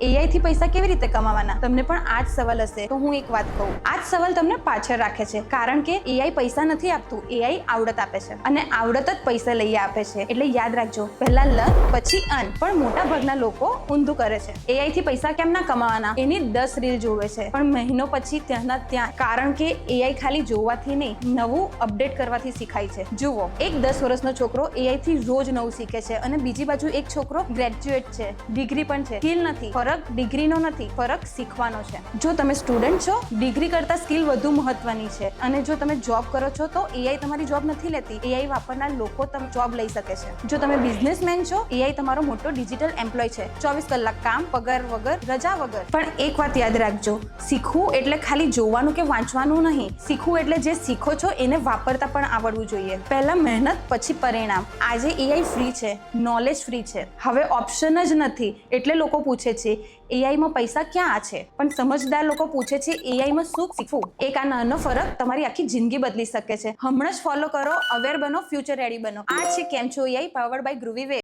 AI થી પૈસા કેવી રીતે કમાવાના? તમને પણ આ જ સવાલ હશે. તો હું એક વાત કહું, આ જ સવાલ તમને પાછળ રાખે છે, કારણ કે એઆઈ પૈસા નથી આપતું, એઆઈ આવડત આપે છે, અને આવડત જ પૈસા લઈ આપે છે. એટલે યાદ રાખજો, પહેલા લર્ન પછી અર્ન. પણ મોટા ભાગના લોકો ઊંધું કરે છે. એઆઈ થી પૈસા કેમ ના કમાવાના? એની 10 રીલ જોવે છે, પણ મહિનો પછી ત્યાંના ત્યાં, કારણ કે એઆઈ ખાલી જોવાથી નહીં, નવું અપડેટ કરવાથી શીખાય છે. જુઓ, એક 10 વર્ષનો છોકરો એઆઈ થી રોજ નવું શીખે છે, અને બીજી બાજુ એક છોકરો ગ્રેજ્યુએટ છે, ડિગ્રી પણ છે. સ્કિલ નથી, ફરક ડિગ્રીનો નથી, ફરક શીખવાનો છે. જો તમે સ્ટુડન્ટ છો, ડિગ્રી કરતા સ્કિલ વધુ મહત્વની છે. અને જો તમે જોબ કરો છો તો એઆઈ તમારી જોબ નથી લેતી, એઆઈ વાપરનાર લોકો તમે જોબ લઈ શકે છે. જો તમે બિઝનેસમેન છો, એઆઈ તમારો મોટો ડિજિટલ એમ્પ્લોય છે. 24 કલાક કામ, પગાર વગર, રજા વગર. પણ એક વાત યાદ રાખજો, શીખવું એટલે ખાલી જોવાનું કે વાંચવાનું નહીં. શીખવું એટલે જે શીખો છો એને વાપરતા પણ આવડવું જોઈએ. પહેલા મહેનત, પછી પરિણામ. આજે એઆઈ ફ્રી છે, નોલેજ ફ્રી છે, હવે ઓપ્શન જ નથી. એટલે લોકો પૂછે છે એઆઈમાં પૈસા ક્યાં છે? પણ સમજદાર લોકો પૂછે છે એઆઈમાં શું શીખવું? એક આ નાનો ફરક તમારી આખી જિંદગી બદલી શકે છે. હમણાં જ ફોલો કરો, અવેર બનો, ફ્યુચર રેડી બનો. આ છે કેમ છો એઆઈ, પાવર્ડ બાય ગ્રુવી વેવ.